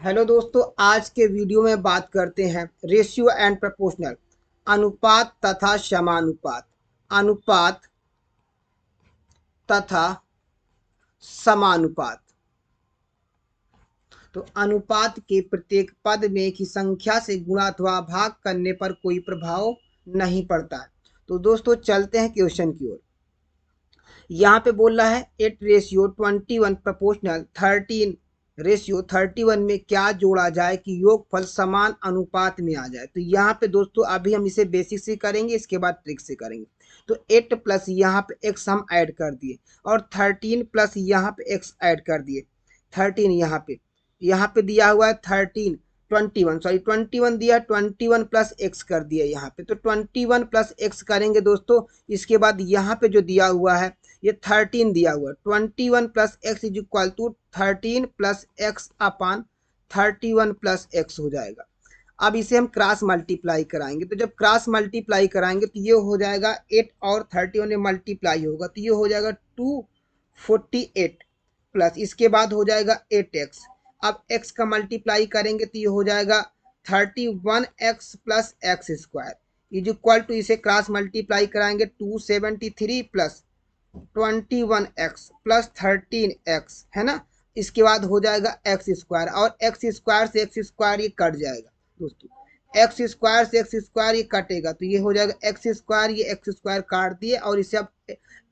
Hello दोस्तों, आज के वीडियो में बात करते हैं रेशियो एंड प्रोपोर्शनल, अनुपात तथा समानुपात। अनुपात तथा समानुपात। तो अनुपात के प्रत्येक पद में की संख्या से गुणा अथवा भाग करने पर कोई प्रभाव नहीं पड़ता है। तो दोस्तों चलते हैं क्वेश्चन की ओर। यहाँ पे बोल रहा है 8:21 प्रोपोर्शनल 13:31 में क्या जोड़ा जाए कि योगफल समान अनुपात में आ जाए। तो यहाँ पे दोस्तों अभी हम इसे बेसिक से करेंगे, इसके बाद ट्रिक से करेंगे। तो 8 प्लस यहाँ पे एक्स हम ऐड कर दिए और 13 प्लस यहाँ पे एक्स ऐड कर दिए। 13 यहाँ पे दिया हुआ है 13 21 दिया, 21 प्लस एक्स कर दिया यहाँ पे। तो 21 प्लस एक्स करेंगे दोस्तों। इसके बाद यहाँ पे जो दिया हुआ है ये 13 दिया हुआ है। 21 plus x is equal to 13 plus x upon 31 plus x हो जाएगा। अब इसे हम क्रॉस मल्टीप्लाई कराएंगे। तो जब क्रॉस मल्टीप्लाई कराएंगे तो ये हो जाएगा 8 और 31 में मल्टीप्लाई होगा तो ये हो जाएगा 248 प्लस इसके बाद हो जाएगा 8x। अब x का मल्टीप्लाई करेंगे तो ये हो जाएगा 31x plus x square is equal to, इसे क्रॉस मल्टीप्लाई कराएंगे 273 प्लस 21x प्लस 13x है ना। इसके बाद हो जाएगा एक्स स्क्वायर और एक्स स्क्वायर से एक्स स्क्वायर ये कट जाएगा दोस्तों। एक्स स्क्वायर से एक्स स्क्वायर ये कटेगा तो ये हो जाएगा एक्स स्क्वायर, ये एक्स स्क्वायर काट दिए और इसे अब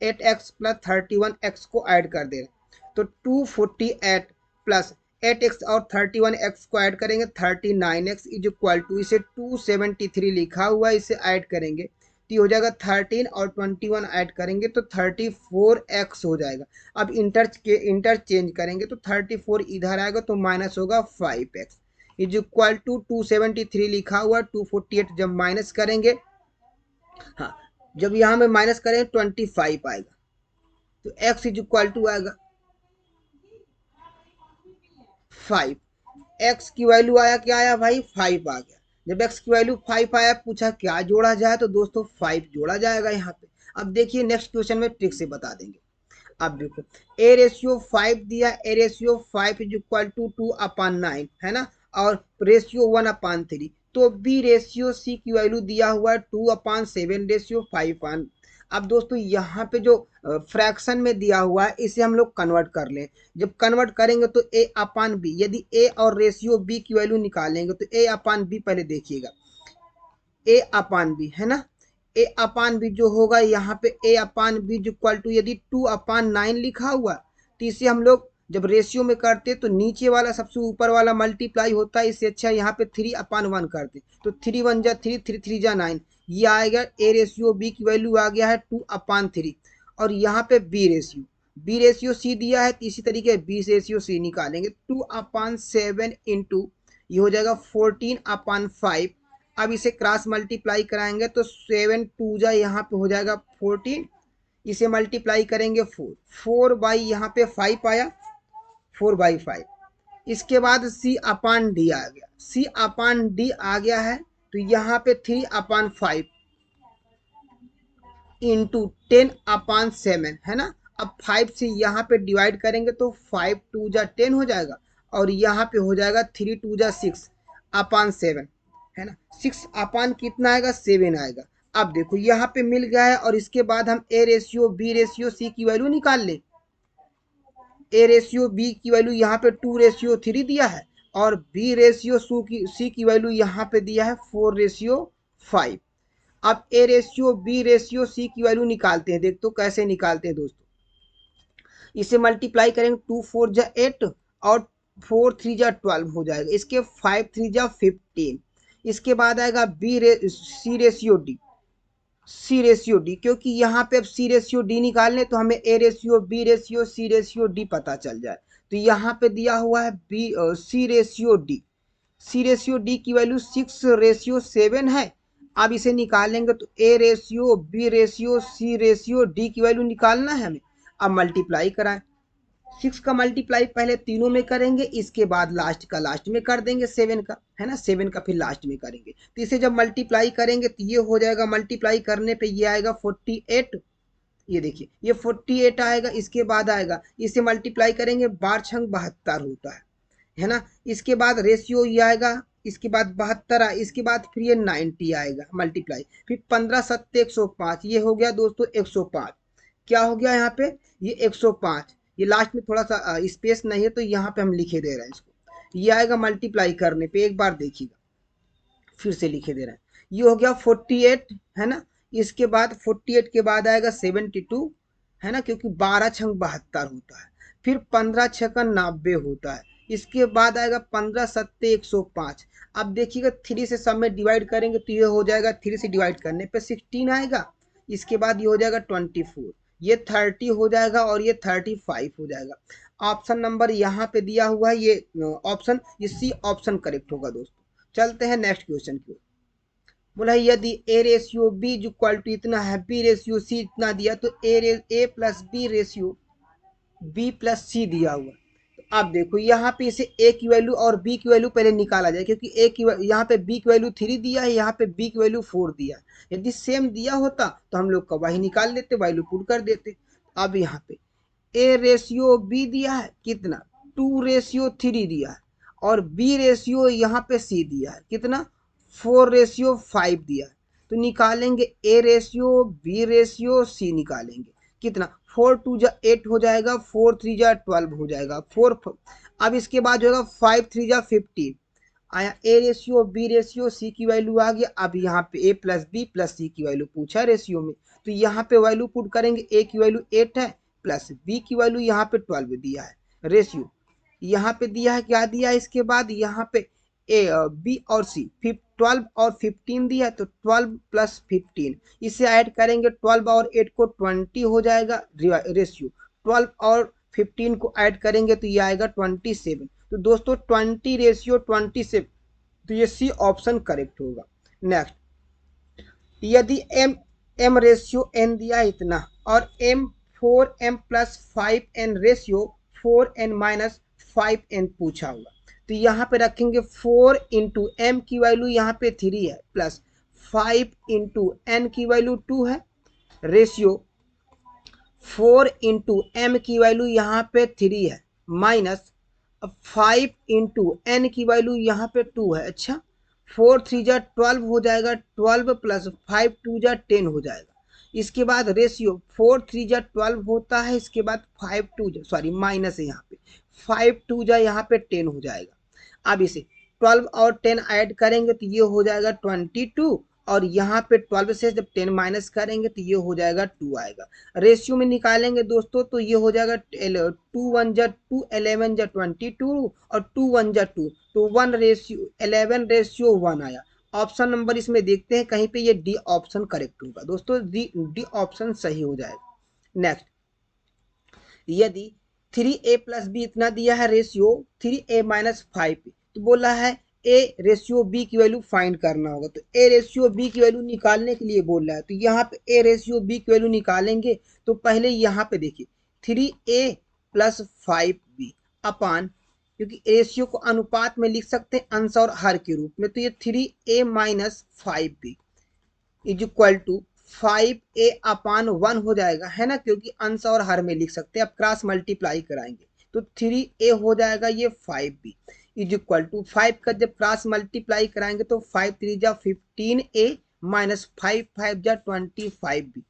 8x प्लस 31x को ऐड कर दे रहे। तो 248 प्लस 8x और 31x को ऐड करेंगे 39x इज इक्वल टू, इसे 273 लिखा हुआ है, इसे ऐड करेंगे तो हो जाएगा 13 और 21 ऐड करेंगे तो 34x हो जाएगा। अब इंटरचेंज करेंगे तो 34 इधर आएगा तो माइनस होगा 5x इज इक्वल टू 273 लिखा हुआ, 248 जब माइनस करेंगे, हाँ जब यहाँ में माइनस करेंगे 25 आएगा तो x इज इक्वल टू आएगा 5। x की वैल्यू आया, क्या आया भाई 5 आ गया। जब x की वैल्यू 5 आया, पूछा क्या जोड़ा जाए तो दोस्तों 5 जोड़ा जाएगा यहाँ पे। अब देखिए नेक्स्ट क्वेश्चन में ट्रिक से बता देंगे। अब देखो a/5 दिया, a/5 इज इक्वल टू 2/9 है ना, और रेशियो 1/3। तो b/c की वैल्यू दिया हुआ है 2/7/5। अब दोस्तों यहाँ पे जो फ्रैक्शन में दिया हुआ है इसे हम लोग कन्वर्ट कर लें। जब कन्वर्ट करेंगे तो a/b, यदि a और रेशियो b की वैल्यू निकालेंगे तो a/b पहले देखिएगा, a/b है ना। a/b जो होगा यहाँ पे a/b इक्वल टू, यदि 2/9 लिखा हुआ तो इसे हम लोग जब रेशियो में करते तो नीचे वाला सबसे ऊपर वाला मल्टीप्लाई होता है, इससे अच्छा यहाँ पे 3/1 करते तो 3 1 जा 3, 3 3 जा 9, ये आएगा a/b की वैल्यू आ गया है 2/3। और यहाँ पे b/c दिया है तो इसी तरीके b/c निकालेंगे 2/7 इंटू ये हो जाएगा 14/5। अब इसे क्रॉस मल्टीप्लाई कराएंगे तो 7 2 जा यहाँ पे हो जाएगा 14, इसे मल्टीप्लाई करेंगे 4 बाई यहाँ पे 5 आया, 4/5। इसके बाद c/d आ गया, c/d आ गया है तो यहाँ पे 3/5 इंटू 10/7 है ना। अब 5 से यहाँ पे डिवाइड करेंगे तो 5 2 जा 10 हो जाएगा और यहाँ पे हो जाएगा 3 2 जा 6/7 है ना। 6 कितना आएगा 7 आएगा। अब देखो यहाँ पे मिल गया है और इसके बाद हम a/b/c की वैल्यू निकाल ले। a/b की वैल्यू यहाँ पे 2/3 दिया है और b/c की वैल्यू यहाँ पे दिया है 4/5। अब a/b/c की वैल्यू निकालते हैं, देख तो कैसे निकालते हैं दोस्तों। इसे मल्टीप्लाई करेंगे 2 4 जा 8 और 4 3 जा 12 हो जाएगा, इसके 5 3 जा 15। इसके बाद आएगा c/d, क्योंकि यहाँ पे अब c/d निकालने तो हमें a/b/c/d पता चल जाए। तो यहाँ पे दिया हुआ है c/d की वैल्यू 6/7 है। अब इसे निकालेंगे तो a/b/c/d की वैल्यू निकालना है हमें। अब मल्टीप्लाई कराएं, 6 का मल्टीप्लाई पहले तीनों में करेंगे, इसके बाद लास्ट का लास्ट में कर देंगे 7 का है ना, 7 का फिर लास्ट में करेंगे। तो इसे जब मल्टीप्लाई करेंगे तो ये हो जाएगा, मल्टीप्लाई करने पे ये आएगा 48, ये देखिए ये 48 आएगा। इसके बाद आएगा, इसे मल्टीप्लाई करेंगे 12 छंग 72 होता है ना। इसके बाद रेशियो ये आएगा, इसके बाद 72, इसके बाद फिर ये 90 आएगा मल्टीप्लाई, फिर 15 सत्ते 105, ये हो गया दोस्तों 105। क्या हो गया यहाँ पे, ये 105। ये लास्ट में थोड़ा सा स्पेस नहीं है तो यहाँ पे हम लिखे दे रहे हैं इसको, ये आएगा मल्टीप्लाई करने पे, एक बार देखिएगा फिर से लिखे दे रहे हैं। ये हो गया 48, है ना। इसके बाद 48 के बाद आएगा 72, है ना, क्योंकि 12 छंग 72 होता है। फिर 15 छक्का 90 होता है। इसके बाद आएगा 15 सत्ते 105। अब देखिएगा 3 से सब में डिवाइड करेंगे तो ये हो जाएगा, 3 से डिवाइड करने पे 16 आएगा। इसके बाद ये हो जाएगा 24, ये 30 हो जाएगा और ये 35 हो जाएगा। ऑप्शन नंबर यहाँ पे दिया हुआ है, ये ऑप्शन, ये सी ऑप्शन करेक्ट होगा दोस्तों। चलते हैं नेक्स्ट क्वेश्चन की ओर। बोला यदि A ratio B equal to इतना है, बी रेशियो सी इतना दिया, तो A plus B ratio B plus C दिया हुआ। तो अब देखो यहाँ पे इसे ए की वैल्यू और बी की वैल्यू पहले निकाला जाए, क्योंकि ए की यहाँ पे बी की वैल्यू 3 दिया है, यहाँ पे बी की वैल्यू 4 दिया है। यदि सेम दिया होता तो हम लोग का वही निकाल लेते, वैल्यू पुट कर देते। अब यहाँ पे ए रेशियो बी दिया है कितना, 2:3 दिया है, और बी रेशियो यहाँ पे सी दिया है कितना, 4:5 दिया है। तो निकालेंगे a ratio b ratio c, निकालेंगे कितना, 4 2 जा 8 हो जाएगा, 4 3 जा 12 हो जाएगा, 4। अब इसके बाद जो होगा 5 3 जा 15 आया। A ratio b ratio c की वैल्यू आ गया। अब यहाँ पे a plus b plus c की वैल्यू पूछा रेशियो में, तो यहाँ पे वैल्यू पुट करेंगे। ए की वैल्यू 8 है, प्लस बी की वैल्यू यहाँ पे 12 दिया है। रेशियो यहाँ पे दिया है, क्या दिया है, इसके बाद यहाँ पे ए बी और सी 12 और 15 दिया है, तो 12 प्लस 15, इसे ऐड करेंगे 12 और 8 को 20 हो जाएगा। रेशियो 12 और 15 को ऐड करेंगे तो ये आएगा 27। तो दोस्तों 20:27, तो ये सी ऑप्शन करेक्ट होगा। नेक्स्ट, यदि एम रेशियो एन दिया इतना और M 4m plus 5n ratio 4n minus 5n पूछा हुआ, तो यहाँ पे रखेंगे 4 इंटू एम की वैल्यू यहाँ पे 3 है, प्लस 5 इंटू एन की वैल्यू 2 है, रेशियो 4 इंटू एम की वैल्यू यहाँ पे 3 है, माइनस 5 इंटू एन की वैल्यू यहाँ पे 2 है। अच्छा, 4 3 जा 12 हो जाएगा, 12 प्लस 5 2 जा 10 हो जाएगा। इसके बाद रेशियो 4 3 जा 12 होता है, इसके बाद 5 2 जा, सॉरी माइनस है यहाँ पे, 5 2 जा यहाँ पे 10 हो जाएगा। अब इसे 12 और 10 ऐड करेंगे तो ये हो जाएगा 22, और यहाँ पे 12 से जब 10 माइनस करेंगे तो ये हो जाएगा 2 आएगा। रेशियो में निकालेंगे दोस्तों तो ये हो जाएगा 2 1 जा 2, 11 जा 22, और 2 1 जा 2, तो 1 रेशियो 11:1 आया। ऑप्शन नंबर इसमें देखते हैं, कहीं पे ये डी ऑप्शन करेक्ट होगा दोस्तों, डी ऑप्शन सही हो जाएगा। नेक्स्ट, यदि 3a प्लस बी इतना दिया है, रेशियो 3a माइनस 5b, तो बोला है ए रेशियो बी की वैल्यू फाइंड करना होगा। तो ए रेशियो बी की वैल्यू निकालने के लिए बोल रहा है, तो यहाँ पे ए रेशियो बी की वैल्यू निकालेंगे। तो पहले यहाँ पे देखिए 3a प्लस 5b अपान, क्योंकि रेशियो को अनुपात में लिख सकते हैं अंश और हर के रूप में, तो ये 3a minus 5b is equal to 5a upon 1 हो जाएगा, है ना, क्योंकि अंश और हर में लिख सकते हैं। अब क्रॉस मल्टीप्लाई कराएंगे तो 3a हो जाएगा, ये 5b इज इक्वल टू 5 का जब क्रॉस मल्टीप्लाई कराएंगे तो 5 3 जा 15a माइनस 5 5 जा 25b।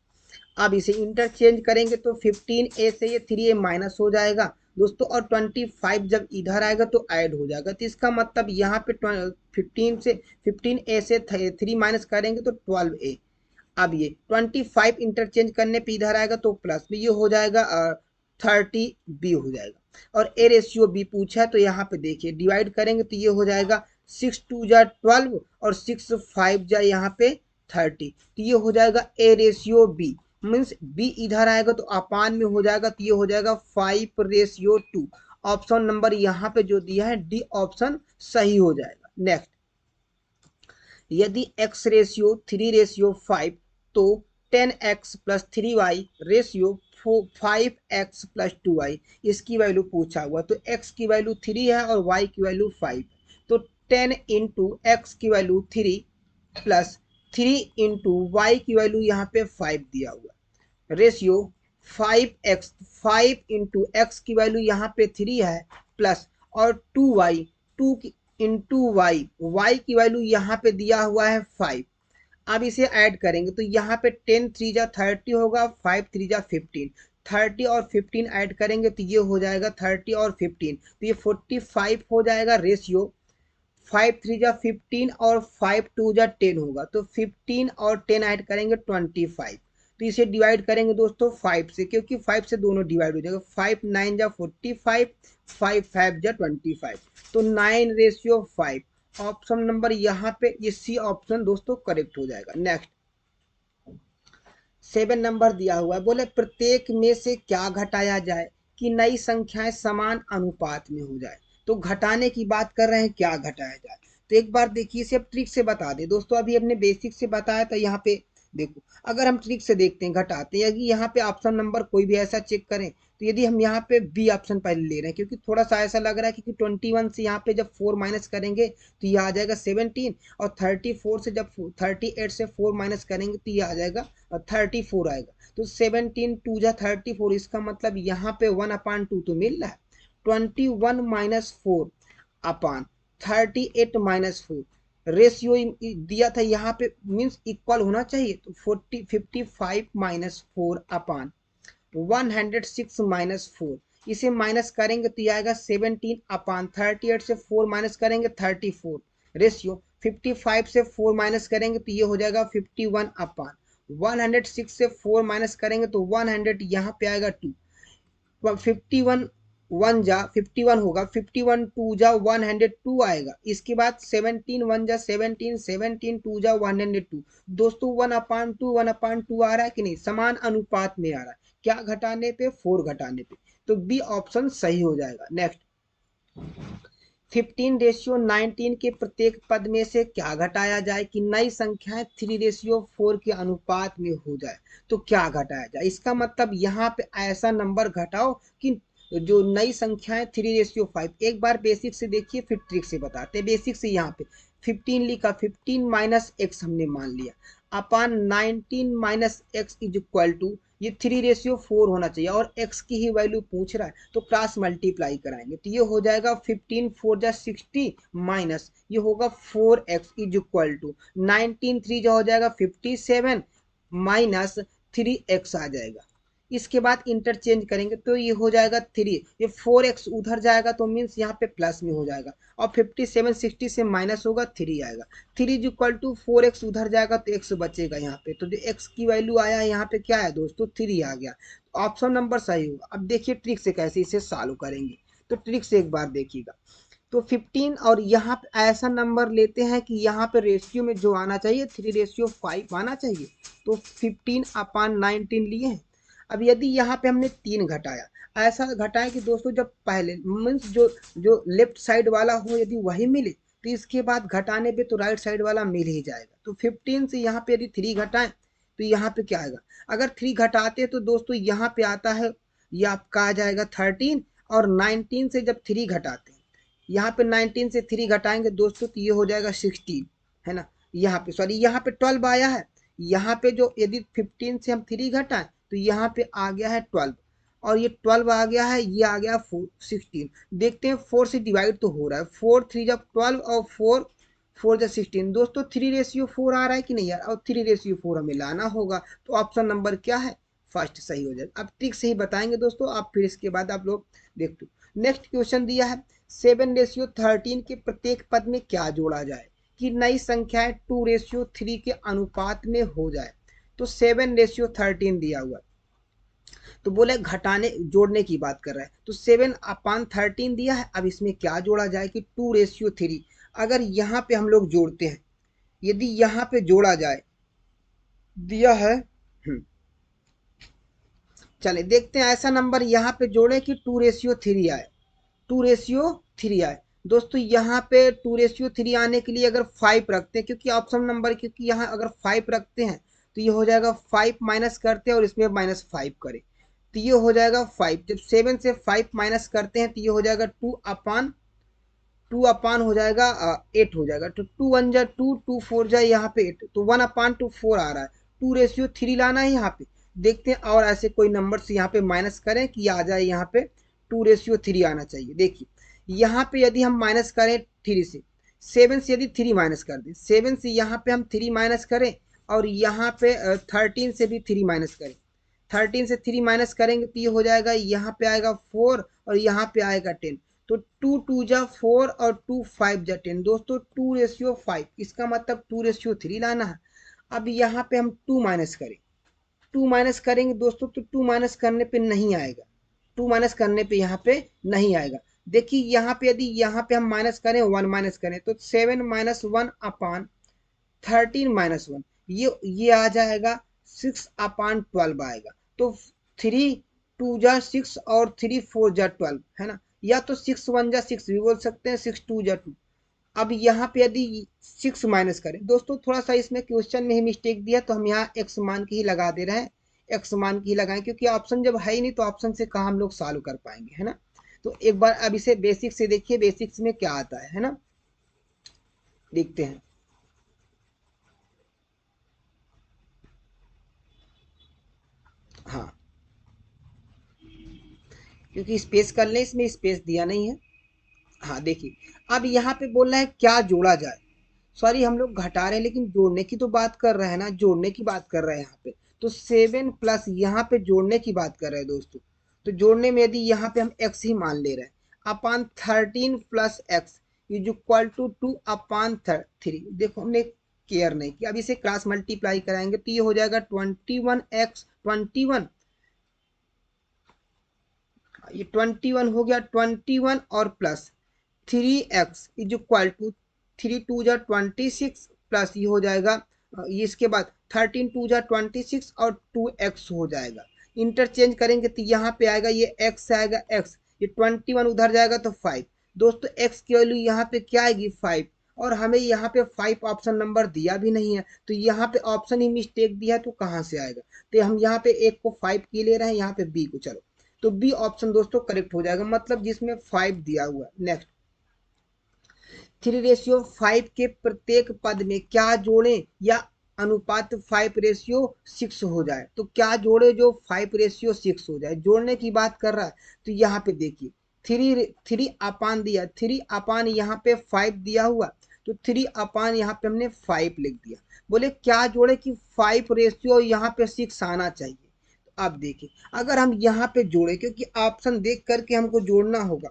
अब इसे इंटरचेंज करेंगे तो 15a से ये 3a माइनस हो जाएगा दोस्तों, और 25 जब इधर आएगा तो ऐड हो जाएगा। तो इसका मतलब यहाँ पे 15a से 3 माइनस करेंगे तो 12a। अब ये 25 इंटरचेंज करने पे इधर आएगा तो प्लस में ये हो जाएगा 30b हो जाएगा। और ए रेशियो बी पूछा है, तो यहाँ पे देखिए डिवाइड करेंगे तो ये हो जाएगा 6 2 जा 12 और 6 5 जा यहाँ पे 30, तो ये हो जाएगा a ratio b, means b इधर आएगा तो अपान में हो जाएगा, तो ये हो जाएगा 5:2। ऑप्शन नंबर यहाँ पे जो दिया है डी ऑप्शन सही हो जाएगा। नेक्स्ट, यदि x रेशियो 3:5 तो 10x plus 3y ratio 5x plus 2y, इसकी वैल्यू पूछा हुआ। तो x की वैल्यू 3 है और y की वैल्यू 5, तो 10 इंटू एक्स की वैल्यू 3 प्लस 3 इंटू वाई की वैल्यू यहाँ पे 5 दिया हुआ, रेशियो 5x, 5 इंटू एक्स की वैल्यू यहाँ पे 3 है, प्लस और 2y, 2 इंटू वाई, वाई की वैल्यू यहाँ पे दिया हुआ है 5। अब इसे ऐड करेंगे तो यहाँ पे 10 3 जा 30 होगा, 5 3 जा 15, 30 और 15 ऐड करेंगे तो ये हो जाएगा 30 और 15, तो ये 45 हो जाएगा रेशियो। 5 3 जा 15 और 5 2 जा 10 होगा, तो 15 और 10 ऐड करेंगे 25। तो इसे डिवाइड करेंगे दोस्तों 5 से, क्योंकि 5 से दोनों डिवाइड हो जाएगा। 5 9 जा 45, 5 5 जा 25, तो 9:5। ऑप्शन नंबर यहाँ पे ये सी ऑप्शन दोस्तों करेक्ट हो जाएगा। नेक्स्ट 7 नंबर दिया हुआ है, बोले प्रत्येक में से क्या घटाया जाए कि नई संख्याएं समान अनुपात में हो जाए। तो घटाने की बात कर रहे हैं, क्या घटाया जाए। तो एक बार देखिए, इसे अब ट्रिक से बता दें दोस्तों। अभी हमने बेसिक से बताया था, यहाँ पे देखो अगर हम ट्रिक से देखते हैं घटाते हैं, यदि यहाँ पे ऑप्शन नंबर कोई भी ऐसा चेक करें, तो यदि हम यहाँ पे बी ऑप्शन पहले ले रहे हैं, क्योंकि थोड़ा सा ऐसा लग रहा है, क्योंकि 21 से यहाँ पे जब 4 माइनस करेंगे तो ये आ जाएगा 17, और 34 से जब 38 से 4 माइनस करेंगे तो ये आ जाएगा 34 आएगा। तो 17 2 जा 34, इसका मतलब यहाँ पे 1/2 तो मिल रहा है। 21 माइनस 4 अपान 38 माइनस 4, रेशियो दिया था यहाँ पे, मीन्स इक्वल होना चाहिए। तो 55 माइनस 4 अपान 106 माइनस 4, इसे माइनस करेंगे तो ये आएगा 17 अपान 38 से 4 माइनस करेंगे 34, रेशियो 55 से 4 माइनस करेंगे तो ये हो जाएगा 51 अपान 106 से 4 माइनस करेंगे तो 100, यहाँ पे आएगा 2, 51 1 जा 51 होगा, 51 2 जा 102 आएगा। इसके बाद 17 1 जा 17, 17 2 जा 102। दोस्तों 1/2 आ रहा है कि नहीं, समान अनुपात में आ रहा है। क्या घटाने पे, 4 घटाने पे, तो बी ऑप्शन सही हो जाएगा। नेक्स्ट 15:19 के प्रत्येक पद में से क्या घटाया जाए कि नई संख्याएं 3:4 के अनुपात में हो जाए। तो क्या घटाया जाए, इसका मतलब यहाँ पे ऐसा नंबर घटाओ कि जो नई संख्याएं 3:5। एक बार बेसिक से देखिए, फिर ट्रिक से बताते हैं। बेसिक से यहाँ पे 15 लिखा, 15 माइनस एक्स हमने मान लिया, upon 19 minus x is equal to, ये 3:4 होना चाहिए, और x की ही वैल्यू पूछ रहा है तो क्रॉस मल्टीप्लाई कराएंगे तो ये हो जाएगा 15 4 जा 60 माइनस ये होगा 4x इज इक्वल टू 19 3 जो हो जाएगा 57 माइनस 3x आ जाएगा। इसके बाद इंटरचेंज करेंगे तो ये हो जाएगा 3, ये 4x उधर जाएगा तो मीन्स यहाँ पे प्लस में हो जाएगा, और 57 60 से माइनस होगा 3 आएगा। 3 इज इक्वल टू 4x उधर जाएगा तो x बचेगा यहाँ पे, तो जो x की वैल्यू आया है यहाँ पे क्या है दोस्तों, 3 आ गया। ऑप्शन नंबर सही होगा। अब देखिए ट्रिक से कैसे इसे सॉल्व करेंगे, तो ट्रिक से एक बार देखिएगा। तो 15 और यहाँ पे ऐसा नंबर लेते हैं कि यहाँ पे रेशियो में जो आना चाहिए 3:5 आना चाहिए, तो 15 अपान 19 लिए हैं। अब यदि यहाँ पे हमने 3 घटाया, ऐसा घटाएं कि दोस्तों जब पहले मीन्स जो लेफ्ट साइड वाला हो यदि वही मिले, तो इसके बाद घटाने पे तो राइट साइड वाला मिल ही जाएगा। तो 15 से यहाँ पे यदि 3 घटाएं तो यहाँ पे क्या आएगा, अगर 3 घटाते तो दोस्तों यहाँ पे आता है, ये आपका आ जाएगा 13, और 19 से जब 3 घटाते हैं, यहाँ पे 19 से 3 घटाएंगे दोस्तों तो ये हो जाएगा 16, है ना। यहाँ पे सॉरी, यहाँ पे 12 आया है, यहाँ पे जो यदि 15 से हम 3 घटाएं तो यहाँ पे आ गया है 12, और ये 12 आ गया है, ये आ गया 16। देखते हैं 4 से डिवाइड तो हो रहा है, 4 3 जब 12 और 4 4 जब 16, दोस्तों 3:4 आ रहा है कि नहीं यार, और 3:4 हमें लाना होगा, तो ऑप्शन नंबर क्या है, फर्स्ट सही हो जाएगा। अब ट्रिक से ही बताएंगे दोस्तों, आप फिर इसके बाद आप लोग देख लो। नेक्स्ट क्वेश्चन दिया है 7:13 के प्रत्येक पद में क्या जोड़ा जाए कि नई संख्याएं 2:3 के अनुपात में हो जाए। तो 7:13 दिया हुआ, तो बोले घटाने जोड़ने की बात कर रहा है, तो 7/13 दिया है। अब इसमें क्या जोड़ा जाए कि 2:3, अगर यहाँ पे हम लोग जोड़ते हैं, यदि यहाँ पे जोड़ा जाए, दिया है चले देखते हैं ऐसा नंबर यहाँ पे जोड़े कि 2:3 आए, 2:3 आए। दोस्तों यहाँ पे 2:3 आने के लिए अगर 5 रखते हैं, क्योंकि ऑप्शन नंबर, क्योंकि यहाँ अगर 5 रखते हैं तो ये हो जाएगा 5 माइनस करते हैं और इसमें -5 करें तो ये हो जाएगा 5। जब 7 से 5 माइनस करते हैं तो ये हो जाएगा 2 अपान हो जाएगा 8 हो जाएगा। तो 2 1 जा 2, 2 4 जा यहाँ पे 8, तो 1/4 आ रहा है। 2:3 लाना है यहाँ पे। देखते हैं और ऐसे कोई नंबर से यहाँ पे माइनस करें कि आ जाए यहाँ पे 2:3 आना चाहिए। देखिए यहाँ पे यदि हम माइनस करें 3 से, 7 से यदि 3 माइनस कर दें, 7 से यहाँ पे हम 3 माइनस करें और यहाँ पे 13 से भी 3 माइनस करें, 13 से 3 माइनस करेंगे तो ये हो जाएगा, यहाँ पे आएगा 4 और यहाँ पे आएगा 10। तो 2 2 जा 4 और 2 5 जा 10। दोस्तों 2:5, इसका मतलब 2:3 लाना है। अब यहाँ पे हम 2 माइनस करें, 2 माइनस करेंगे दोस्तों तो 2 माइनस करने पे नहीं आएगा, 2 माइनस करने पे यहाँ पे नहीं आएगा। देखिए यहाँ पे यदि यहाँ पे हम माइनस करें, 1 माइनस करें तो 7 माइनस 1 अपान 13 माइनस 1, ये आ जाएगा 6 अपान 12 आएगा। तो 3 2 जा 6 और 3 4 जा 12 है ना, या तो 6 1 जा 6 भी बोल सकते हैं, 6 2 जा 2। अब यहाँ पे यदि 6 माइनस करें दोस्तों, थोड़ा सा इसमें क्वेश्चन में ही मिस्टेक दिया तो हम यहाँ एक्स मान की ही लगा दे रहे हैं, एक्स मान की ही लगाएं, क्योंकि ऑप्शन जब है ही नहीं तो ऑप्शन से कहाँ हम लोग सॉल्व कर पाएंगे, है ना। तो एक बार अब इसे बेसिक से देखिए, बेसिक्स में क्या आता है ना, देखते हैं। हाँ, क्योंकि स्पेस कर लें, इसमें स्पेस दिया नहीं है। हाँ देखिए, अब यहाँ पे बोल रहा है क्या जोड़ा जाए, सॉरी हम लोग घटा रहे हैं लेकिन जोड़ने की तो बात कर रहे हैं ना, जोड़ने की बात कर रहे हैं यहाँ पे। तो 7 प्लस यहाँ पे जोड़ने की बात कर रहे हैं दोस्तों। तो जोड़ने में यदि यहाँ पे हम x ही मान ले रहे हैं, upon 13 plus x is equal to 2 upon 3। देखो हमने केयर नहीं किया, अब इसे क्रॉस मल्टीप्लाई कराएंगे तो ये हो जाएगा 21x 21, ये 21 हो गया, 21 और plus 3x is equal to 3 2 जा 26 प्लस ये हो जाएगा, ये इसके बाद 13 2 जा 26 और 2x हो जाएगा। इंटरचेंज करेंगे तो यहाँ पे आएगा, ये x आएगा x, ये 21 उधर जाएगा तो 5। दोस्तों x की वैल्यू यहाँ पे क्या आएगी 5, और हमें यहाँ पे 5 ऑप्शन नंबर दिया भी नहीं है, तो यहाँ पे ऑप्शन ही मिस्टेक दिया है तो कहाँ से आएगा। तो हम यहाँ पे एक को 5 की ले रहे हैं, यहाँ पे बी को, चलो तो बी ऑप्शन दोस्तों करेक्ट हो जाएगा, मतलब जिसमें 5 दिया हुआ है। नेक्स्ट, 3:5 के प्रत्येक पद में क्या जोड़ें या अनुपात 5:6 हो जाए, तो क्या जोड़े जो 5:6 हो जाए, जोड़ने की बात कर रहा है। तो यहाँ पे देखिए 3 अपान दिया, 3 अपान यहाँ पे 5 दिया हुआ, तो 3 अपान यहाँ पे हमने 5 लिख दिया। बोले क्या जोड़े कि 5 यहाँ पे 6 आना चाहिए। आप देखिए अगर हम यहाँ पे जोड़े, क्योंकि ऑप्शन देख करके हमको जोड़ना होगा,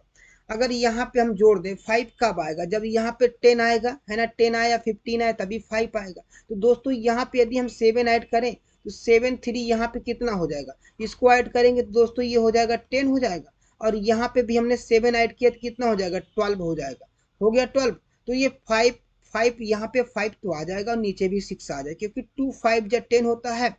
अगर यहाँ पे हम जोड़ दें 5 कब आएगा, जब यहाँ पे 10 आएगा, है ना, 10 आया 15 आया तभी 5 आएगा। तो दोस्तों यहाँ पे यदि हम 7 ऐड करें तो 7 3 यहाँ पे कितना हो जाएगा, इसको ऐड करेंगे तो दोस्तों ये हो जाएगा 10 हो जाएगा, और यहाँ पे भी हमने 7 ऐड किया तो कितना हो जाएगा 12 हो जाएगा, हो गया 12। तो ये 5 5 यहाँ पे 5 तो आ जाएगा और नीचे भी 6 आ जाएगा, क्योंकि 2 5 जा 10 होता है,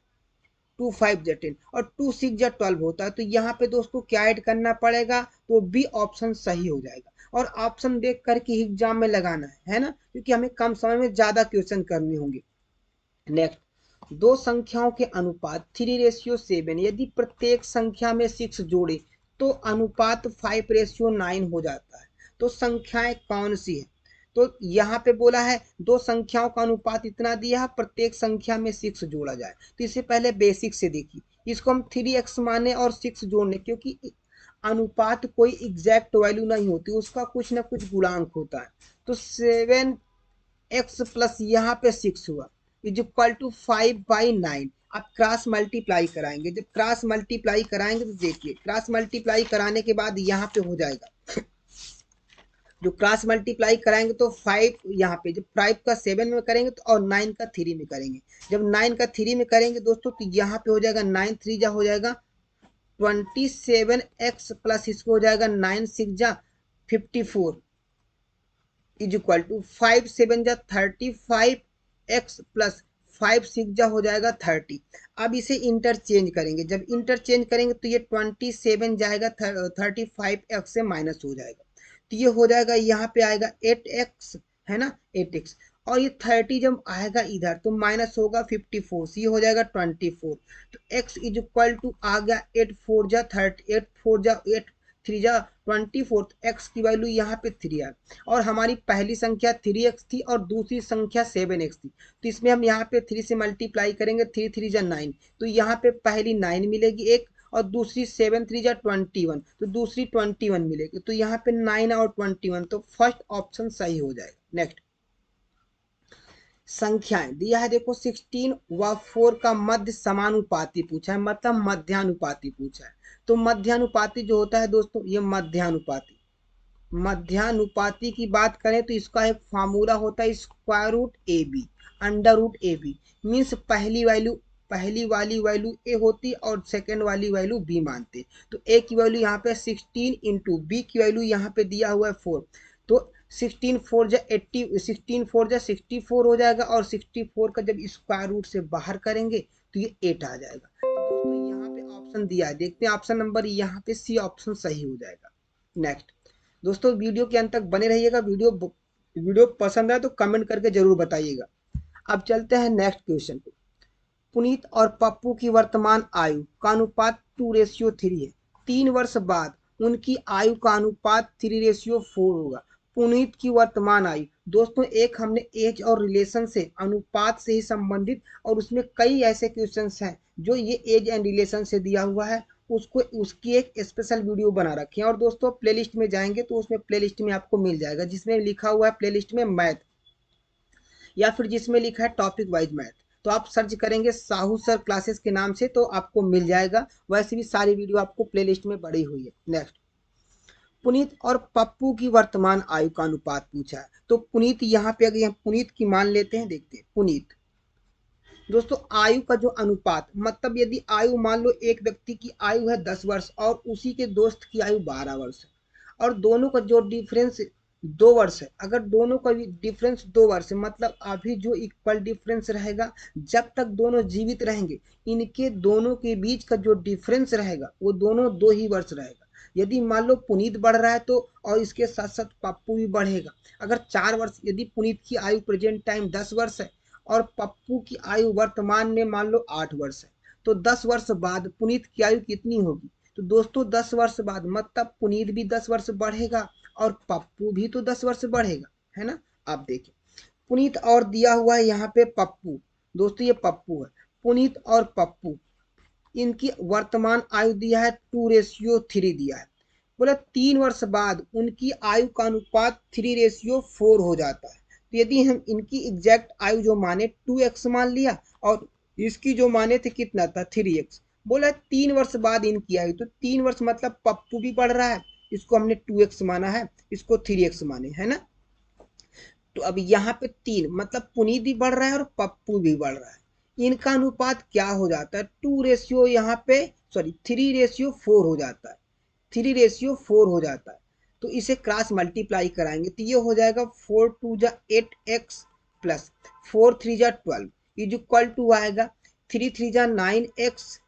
2 5 जा 10 और 2 6 जा 12 होता है। तो यहाँ पे दोस्तों क्या ऐड करना पड़ेगा, तो बी ऑप्शन सही हो जाएगा। और ऑप्शन देख करके एग्जाम में लगाना है ना, क्योंकि हमें कम समय में ज्यादा क्वेश्चन करने होंगे। नेक्स्ट, दो संख्याओं के अनुपात 3:7, यदि प्रत्येक संख्या में 6 जोड़े तो अनुपात 5:9 हो जाता है। तो संख्याएं कौन सी है, तो यहाँ पे बोला है दो संख्याओं का अनुपात इतना दिया है, प्रत्येक संख्या में 6 जोड़ा जाए। तो इससे पहले बेसिक से देखिए, इसको हम 3x माने और 6 जोड़ने, क्योंकि अनुपात कोई एग्जैक्ट वैल्यू नहीं होती, उसका कुछ ना कुछ गुणांक होता है। तो 7x प्लस यहाँ पे 6 हुआ इज इक्वल टू 5/9। अब क्रॉस मल्टीप्लाई कराएंगे, जब क्रॉस मल्टीप्लाई कराएंगे तो देखिए क्रॉस मल्टीप्लाई कराने के बाद यहाँ पे हो जाएगा, जो क्रॉस मल्टीप्लाई कराएंगे तो 5 यहाँ पे, जब 5 का 7 में करेंगे तो और 9 का 3 में करेंगे, जब 9 का 3 में करेंगे दोस्तों तो यहाँ पे हो जाएगा 9 3 जा हो जाएगा 27x प्लस इसको हो जाएगा 9 6 जा 54 इज इक्वल टू 5 7 जा 35x प्लस 5 6 जा हो जाएगा 30। अब इसे इंटरचेंज करेंगे, जब इंटरचेंज करेंगे तो ये 27 जाएगा 35x से माइनस हो जाएगा, तो ये हो जाएगा यहाँ पे आएगा 8x, है ना 8x, और ये 30 जब आएगा इधर तो माइनस होगा 54 से ये हो जाएगा 24। तो x इज इक्वल टू आ गया 8 4 जा 30, 8 4 जा 8 3 जा 24, x की वैल्यू यहाँ पे 3 है, और हमारी पहली संख्या 3x थी और दूसरी संख्या 7x थी। तो इसमें हम यहाँ पे 3 से मल्टीप्लाई करेंगे, 3 3 जा 9, तो यहाँ पे पहली 9 मिलेगी एक, और दूसरी 7 3 जा 21, तो दूसरी 21 मिलेगी। तो यहाँ पे 9 और 21, तो फर्स्ट ऑप्शन सही हो जाएगा। नेक्स्ट संख्याएं दिया है, देखो 16 व 4 का मध्य समानुपाती पूछा है, मतलब मध्यानुपाती पूछा है। तो मध्यानुपाती जो होता है दोस्तों, ये मध्यानुपाती की बात करें तो इसका एक फार्मूला होता है square root a b, under root a b. Means पहली वाली वैल्यू ए होती और सेकेंड वाली वैल्यू बी मानते। तो ए की वैल्यू यहाँ पे 16 इंटू बी की वैल्यू यहाँ पे दिया हुआ है 4, तो 16 4 जा 80, 16 4 जा 64 हो जाएगा, और 64 का जब स्क्वायर रूट से बाहर करेंगे तो ये 8 आ जाएगा। तो दोस्तों यहाँ पे ऑप्शन दिया है, देखते हैं ऑप्शन नंबर यहाँ पे सी ऑप्शन सही हो जाएगा। नेक्स्ट दोस्तों वीडियो के अंत तक बने रहिएगा, वीडियो पसंद आए तो कमेंट करके जरूर बताइएगा। अब चलते हैं नेक्स्ट क्वेश्चन पे। पुनीत और पप्पू की वर्तमान आयु का अनुपात 2:3 है। 3 वर्ष बाद उनकी आयु का अनुपात 3:4 होगा। पुनीत की वर्तमान आयु, दोस्तों एक हमने एज और रिलेशन से, अनुपात से ही संबंधित, और उसमें कई ऐसे क्वेश्चंस हैं जो ये एज एंड रिलेशन से दिया हुआ है, उसको उसकी एक स्पेशल वीडियो बना रखी है। और दोस्तों प्लेलिस्ट में जाएंगे तो उसमें प्लेलिस्ट में आपको मिल जाएगा, जिसमें लिखा हुआ है प्लेलिस्ट में मैथ, या फिर जिसमें लिखा है टॉपिक वाइज मैथ। तो आप सर्च करेंगे साहू सर क्लासेस के नाम से तो आपको मिल जाएगा। वैसे भी सारी वीडियो आपको प्लेलिस्ट में पड़ी हुई है। नेक्स्ट पुनीत और पप्पू की वर्तमान आयु का अनुपात पूछा है। तो पुनीत यहाँ पे अगर पुनीत की मान लेते हैं, देखते हैं पुनीत। दोस्तों आयु का जो अनुपात, मतलब यदि आयु मान लो एक व्यक्ति की आयु है 10 वर्ष और उसी के दोस्त की आयु 12 वर्ष है, और दोनों का जो डिफरेंस 2 वर्ष है, अगर दोनों का डिफरेंस 2 वर्ष है, मतलब अभी जो इक्वल डिफरेंस रहेगा जब तक दोनों जीवित रहेंगे, इनके दोनों के बीच का जो डिफरेंस रहेगा वो दोनों 2 ही वर्ष रहेगा। यदि मान लो पुनीत बढ़ रहा है तो, और इसके साथ साथ पप्पू भी बढ़ेगा। अगर 4 वर्ष, यदि पुनीत की आयु प्रेजेंट टाइम 10 वर्ष है और पप्पू की आयु वर्तमान में मान लो 8 वर्ष है, तो 10 वर्ष बाद पुनीत की आयु कितनी होगी? तो दोस्तों 10 वर्ष बाद मतलब पुनीत भी 10 वर्ष बढ़ेगा और पप्पू भी तो 10 वर्ष बढ़ेगा, है ना। आप देखिए पुनीत और दिया हुआ है यहाँ पे पप्पू, दोस्तों ये पप्पू है, पुनीत और पप्पू, इनकी वर्तमान आयु दिया है 2:3 दिया है। बोला 3 वर्ष बाद उनकी आयु का अनुपात 3:4 हो जाता है। तो यदि हम इनकी एग्जैक्ट आयु जो माने 2x मान लिया, और इसकी जो माने थे कितना था 3x, बोला 3 वर्ष बाद इनकी आयु, तो 3 वर्ष मतलब पप्पू भी बढ़ रहा है, इसको हमने 2x माना है, इसको 3x माने, है ना। तो अब यहाँ पे 3 मतलब पुनीत भी बढ़ रहा है और पप्पू भी बढ़ रहा है, इनका अनुपात क्या हो जाता है 2 रेशियो, यहाँ पे सॉरी 3:4 हो जाता है, 3:4 हो जाता है। तो इसे क्रॉस मल्टीप्लाई कराएंगे तो ये हो जाएगा 4 2 जा 8x प्लस 4 3 जा 12 इज इक्वल टू आएगा 3 3 जा 9x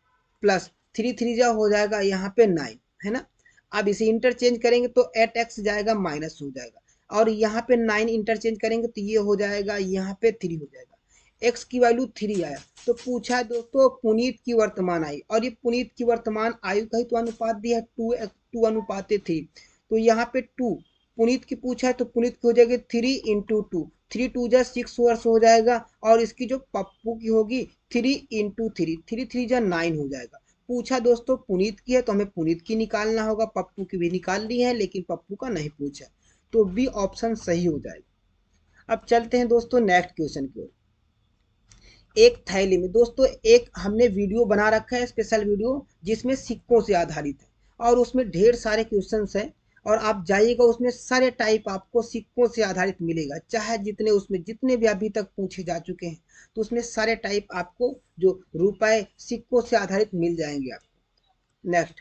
प्लस 3 3 जा हो जाएगा यहाँ पे 9, है ना। अब इसे इंटरचेंज करेंगे तो 8x जाएगा माइनस हो जाएगा, और यहाँ पे 9 इंटरचेंज करेंगे तो ये हो जाएगा यहाँ पे 3 हो जाएगा, x की वैल्यू 3 आया। तो पूछा है दोस्तों पुनीत की वर्तमान आयु, और ये पुनीत की वर्तमान आयु का ही तो अनुपात दिया है 2 अनुपात 3, तो यहाँ पे 2 पुनीत की पूछा है तो पुनीत की हो जाएगी 3 इंटू 2, 3 2 जा 6 वर्ष हो जाएगा, और इसकी जो पप्पू की होगी 3 इंटू 3, 3 3 जा 9 हो जाएगा। पूछा दोस्तों पुनीत की है तो हमें पुनीत की निकालना होगा, पप्पू की भी निकाल ली है लेकिन पप्पू का नहीं पूछा, तो बी ऑप्शन सही हो जाएगा। अब चलते हैं दोस्तों नेक्स्ट क्वेश्चन की ओर। एक थैली में, दोस्तों एक हमने वीडियो बना रखा है स्पेशल वीडियो जिसमें सिक्कों से आधारित है, और उसमें ढेर सारे क्वेश्चंस हैं, और आप जाइएगा उसमें सारे टाइप आपको सिक्कों से आधारित मिलेगा, चाहे जितने उसमें जितने भी अभी तक पूछे जा चुके हैं, तो उसमें सारे टाइप आपको जो रुपए सिक्कों से आधारित मिल जाएंगे आपको। नेक्स्ट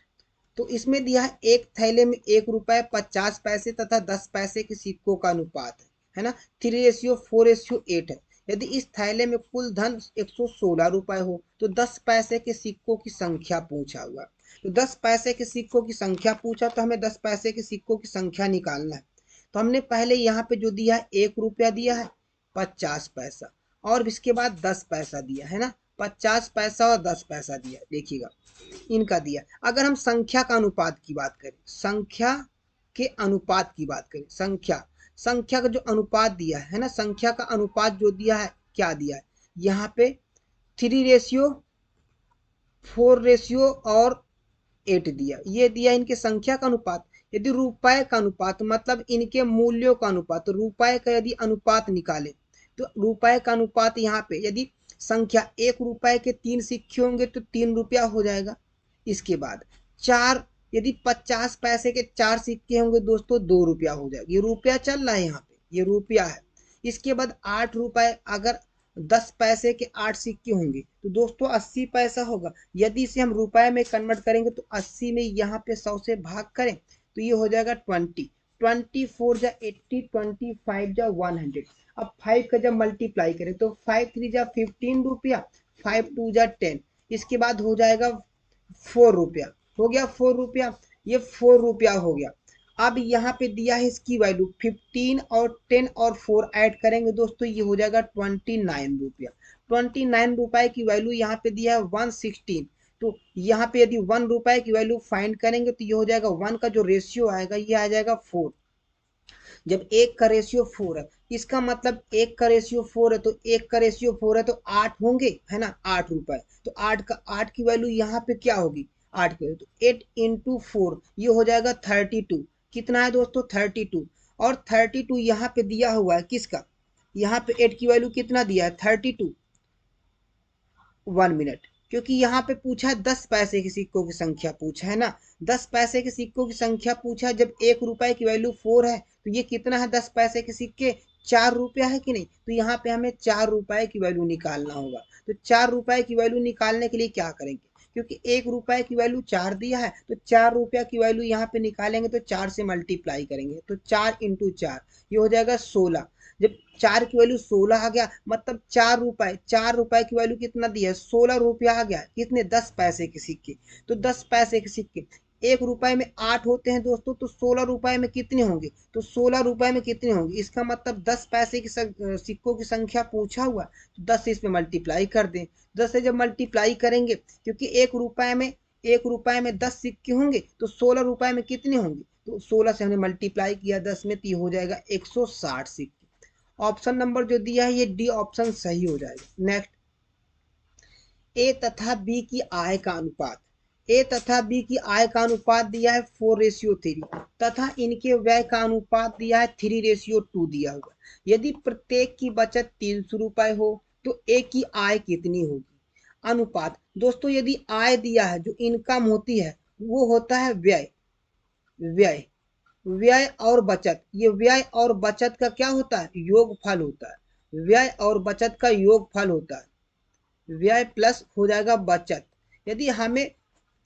तो इसमें दिया है एक थैले में 1 रुपए 50 पैसे तथा 10 पैसे के सिक्कों का अनुपात है ना, 3:4:8 है। यदि इस थैले में कुल धन 116 रुपए हो तो 10 पैसे के सिक्कों की संख्या पूछा हुआ। तो 10 पैसे के सिक्कों की संख्या पूछा तो हमें 10 पैसे के सिक्कों की संख्या निकालना है। तो हमने पहले यहाँ पे जो दिया है 1 रुपया दिया है, 50 पैसा, और इसके बाद 10 पैसा दिया है ना, 50 पैसा और 10 पैसा दिया, देखिएगा इनका दिया। अगर हम संख्या का अनुपात की बात करें, संख्या के अनुपात की बात करें, संख्या का जो अनुपात दिया है ना, संख्या का अनुपात जो दिया है क्या दिया है यहाँ पे 3:4 और 8 दिया। ये दिया इनके संख्या का अनुपात। यदि रुपए का अनुपात मतलब इनके मूल्यों का अनुपात, तो रुपए का यदि अनुपात निकाले तो रुपए का अनुपात यहाँ पे यदि संख्या 1 रुपए के 3 सिक्के होंगे तो 3 रुपया हो जाएगा। इसके बाद चार, यदि 50 पैसे के 4 सिक्के होंगे दोस्तों 2 रुपया हो जाएगा। ये रुपया चल रहा है यहाँ पे, ये रुपया है। इसके बाद 8 रुपए, अगर 10 पैसे के 8 सिक्के होंगे तो दोस्तों 80 पैसा होगा। यदि इसे हम रुपए में कन्वर्ट करेंगे तो 80 में यहाँ पे 100 से भाग करें तो ये हो जाएगा 20। 24 जा 80, 25 जा 100। अब 5 का जब मल्टीप्लाई करें तो 5 3 जा 15 रुपया, 5 2 जा 10। इसके बाद हो जाएगा 4 रुपया। हो गया 4 रुपया, ये 4 रुपया हो गया। अब यहाँ पे दिया है इसकी वैल्यू 15 और 10 और 4 ऐड करेंगे दोस्तों, ये हो जाएगा 29 रुपया। 29 रुपए की वैल्यू यहाँ पे दिया है 116। तो यहाँ पे यदि 1 रुपए की वैल्यू फाइंड करेंगे तो ये हो जाएगा 1 का जो रेशियो आएगा ये आ जाएगा 4। जब 1 का रेशियो 4 है, इसका मतलब 1 का रेशियो 4 है, तो 1 का रेशियो 4 है तो 8 होंगे, है ना, 8 रुपए। तो 8 की वैल्यू यहाँ पे क्या होगी, 8 की वैल्यू, तो 8 इंटू 4 ये हो जाएगा 32। कितना है दोस्तों, 32। और 32 यहाँ पे दिया हुआ है किसका, यहाँ पे 8 की वैल्यू कितना दिया है 32। 1 मिनट, क्योंकि यहाँ पे पूछा है 10 पैसे के सिक्कों की संख्या पूछा है ना, 10 पैसे के सिक्कों की संख्या पूछा है। जब 1 रुपए की वैल्यू 4 है तो ये कितना है 10 पैसे के सिक्के, 4 रुपया है कि नहीं। तो यहाँ पे हमें 4 रुपए की वैल्यू निकालना होगा। तो 4 रुपए की वैल्यू निकालने के लिए क्या करेंगे, क्योंकि 1 रुपए की वैल्यू 4 दिया है तो 4 रुपया की वैल्यू यहाँ पे निकालेंगे तो 4 से मल्टीप्लाई करेंगे तो 4 इंटू 4 ये हो जाएगा 16। जब 4 की वैल्यू 16 आ गया मतलब 4 रुपए की वैल्यू कितना दिया है 16 रुपया आ गया। कितने, 10 पैसे के सिक्के। तो 10 पैसे के सिक्के 1 रुपए में 8 होते हैं दोस्तों, तो 16 रुपए में कितने होंगे, तो 16 रुपए में कितने होंगे, इसका मतलब 10 पैसे की सिक्कों की संख्या पूछा हुआ, तो 10 से इसमें मल्टीप्लाई कर दें। 10 से जब मल्टीप्लाई करेंगे, क्योंकि 1 रुपए में 10 सिक्के होंगे तो 16 रुपए में कितने होंगे, तो 16 से हमने मल्टीप्लाई किया 10 में, तो ये हो जाएगा 160 सिक्के। ऑप्शन नंबर जो दिया है ये डी ऑप्शन सही हो जाएगा। नेक्स्ट, ए तथा बी की आय का अनुपात। ए तथा बी की आय का अनुपात दिया है 4:3 तथा इनके व्यय का अनुपात दिया है 3:2 दिया हुआ। यदि प्रत्येक की बचत 300 रुपए हो तो ए की आय कितनी होगी। अनुपात दोस्तों, यदि आय दिया है, जो इनकम होती है वो होता है व्यय। व्यय व्यय और बचत, ये व्यय और बचत का क्या होता है, योगफल होता है। व्यय और बचत का योगफल होता है। व्यय प्लस हो जाएगा बचत। यदि हमें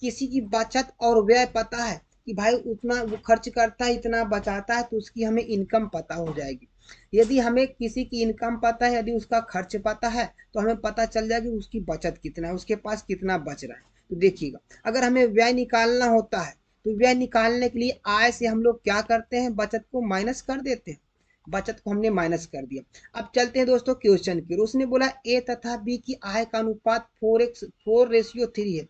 किसी की बचत और व्यय पता है कि भाई उतना वो खर्च करता है, इतना बचाता है, तो उसकी हमें इनकम पता हो जाएगी। यदि हमें किसी की इनकम पता है, यदि उसका खर्च पता है, तो हमें पता चल जाएगी उसकी बचत कितना है, उसके पास कितना बच रहा है। तो देखिएगा, अगर हमें व्यय निकालना होता है तो व्यय निकालने के लिए आय से हम लोग क्या करते हैं, बचत को माइनस कर देते हैं। बचत को हमने माइनस कर दिया। अब चलते हैं दोस्तों क्वेश्चन की। उसने बोला ए तथा बी की आय का अनुपात 4:3 है।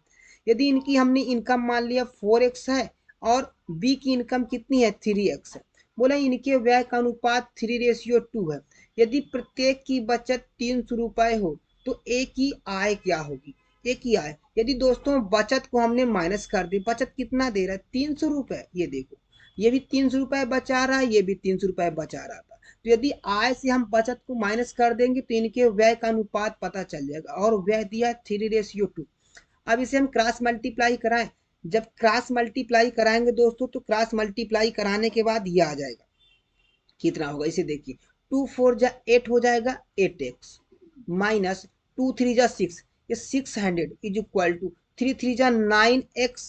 यदि इनकी हमने इनकम मान लिया 4x है और बी की इनकम कितनी है 3x है। बोला इनके व्यय का अनुपात 3:2 है। यदि प्रत्येक की बचत 300 रुपए हो तो ए की आय क्या होगी। ए की आय, यदि दोस्तों बचत को हमने माइनस कर दी, बचत कितना दे रहा है 300 रुपए, ये देखो ये भी 300 रुपए बचा रहा है, ये भी 300 रुपए बचा रहा था। तो यदि आय से हम बचत को माइनस कर देंगे तो इनके व्यय का अनुपात पता चल जाएगा, और व्यय दिया है 3:2। अब इसे हम क्रॉस मल्टीप्लाई कराएं। जब क्रॉस मल्टीप्लाई कराएंगे दोस्तों तो क्रॉस मल्टीप्लाई कराने के बाद ये आ जाएगा, कितना होगा इसे देखिए, 2 4 जा 8 हो जाएगा 8x माइनस 2 3 जा 6, ये 600 इज इक्वल टू 3 3 जा 9x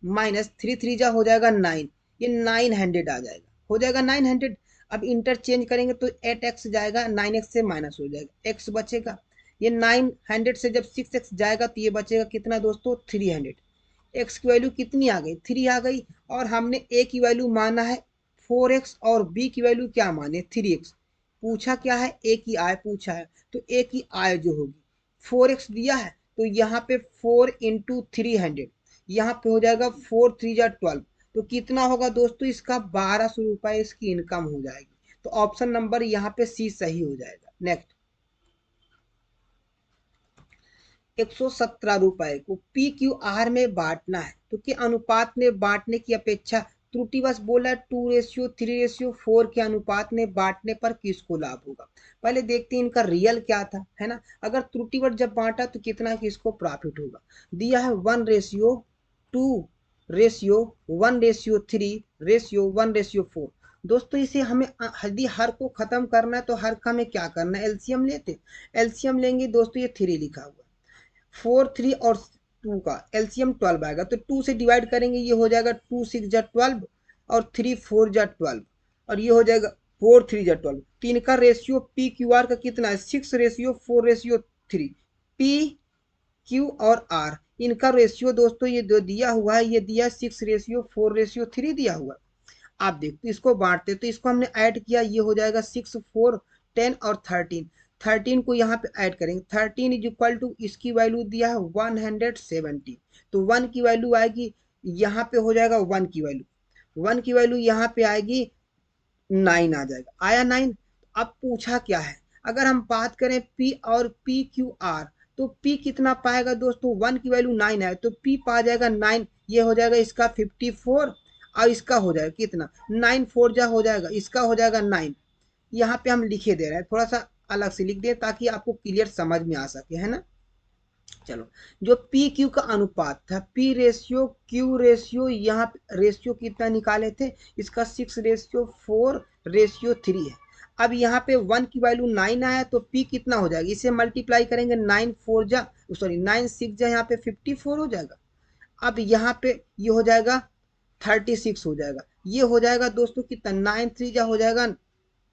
माइनस 3 3 जा हो जाएगा 9, ये 900 आ जाएगा, हो जाएगा 900। अब इंटरचेंज करेंगे तो 8x जाएगा, 9x से माइनस हो जाएगा, x बचेगा। ये 900 से जब 6x जाएगा तो ये बचेगा कितना दोस्तों 300। x की वैल्यू कितनी आ गई 3 आ गई, और हमने a की वैल्यू माना है 4x और b की वैल्यू क्या माने 3x। पूछा क्या है, a की आय पूछा है, तो a की आय जो होगी 4x दिया है तो यहाँ पे 4 इंटू 300, यहाँ पे हो जाएगा 4 3 जा 12, तो कितना होगा दोस्तों इसका 1200 रुपए इसकी इनकम हो जाएगी। तो ऑप्शन नंबर यहाँ पे सी सही हो जाएगा। नेक्स्ट, 117 रुपए को पी क्यू आर में बांटना है, क्योंकि अनुपात में बांटने की अपेक्षा त्रुटिवश बोला 2:3:4 के अनुपात में बांटने पर किसको लाभ होगा। पहले देखते हैं इनका रियल क्या था, है ना। अगर त्रुटिवश जब बांटा तो कितना किसको प्रॉफिट होगा। दिया है 1:2 रेशियो 1:3 रेशियो 1:4। दोस्तों इसे हमें यदि हर को खत्म करना है तो हर का हमें क्या करना है, एलसीएम लेते। एलसीएम लेंगे दोस्तों, ये 3 लिखा हुआ, 4 3 और 2 का एलसीएम 12 आएगा, तो 2 से डिवाइड करेंगे, ये हो जाएगा 2 6 जा 12 और 3 4 जा 12 और ये हो जाएगा 4 3 जा 12। तो इनका रेशियो पी क्यू आर का कितना है, 6:4:3। पी क्यू और आर इनका रेशियो दोस्तों ये जो दिया हुआ है, ये दिया 6:4:3 दिया हुआ। आप देखते इसको बांटते तो इसको हमने ऐड किया, ये हो जाएगा 6 4 10 और 13। 13 को यहाँ पे ऐड करेंगे, 13 इज इक्वल टू इसकी वैल्यू दिया है 170। तो 1 की वैल्यू आएगी, यहाँ पे हो जाएगा 1 की वैल्यू, 1 की वैल्यू यहाँ पे आएगी 9 आ जाएगा। आया 9। अब पूछा क्या है, अगर हम बात करें P और पी क्यू आर, तो P कितना पाएगा दोस्तों, 1 की वैल्यू 9 है तो P पा जाएगा 9, ये हो जाएगा इसका 54 और इसका हो जाएगा कितना 9 4 जा हो जाएगा, इसका हो जाएगा 9। यहाँ पे हम लिखे दे रहे हैं, थोड़ा सा अलग से लिख दे ताकि आपको क्लियर समझ में आ सके, है ना। चलो, जो पी क्यू का अनुपात था, पी रेशियो क्यू रेशियो, यहाँ रेशियो कितना निकाले थे, इसका 6:4:3 है। अब यहाँ पे 1 की वैल्यू 9 आया तो पी कितना हो जाएगा, इसे मल्टीप्लाई करेंगे 9 4 जा सॉरी 9 6 जा, यहाँ पे 54 हो जाएगा। अब यहाँ पे ये हो जाएगा 36 हो जाएगा, ये हो जाएगा दोस्तों कितना 9 3 जा हो जाएगा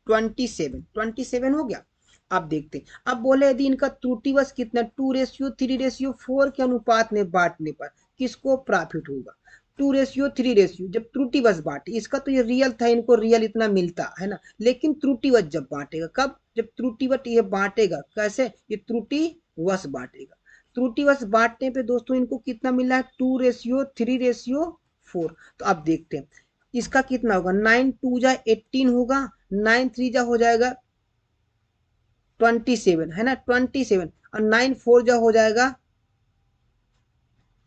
27 हो गया। अब देखते हैं, अब बोले यदि इनका त्रुटिवश कितना 2:3:4 के अनुपात में बांटने पर किसको प्रॉफिट होगा। 2:3 जब त्रुटिवश बांटे, इसका तो ये रियल था, इनको रियल इतना मिलता है ना, लेकिन त्रुटिवश जब बांटेगा, कब, जब त्रुटिवश ये बांटेगा, कैसे, ये त्रुटिवश बांटेगा। त्रुटिवश बांटने पे दोस्तों इनको कितना मिला है 2:3:4। तो अब देखते हैं इसका कितना होगा, 9 2 जा 18 होगा, 9 3 जा हो जाएगा 27, है ना 27 और 9 4 जा हो जाएगा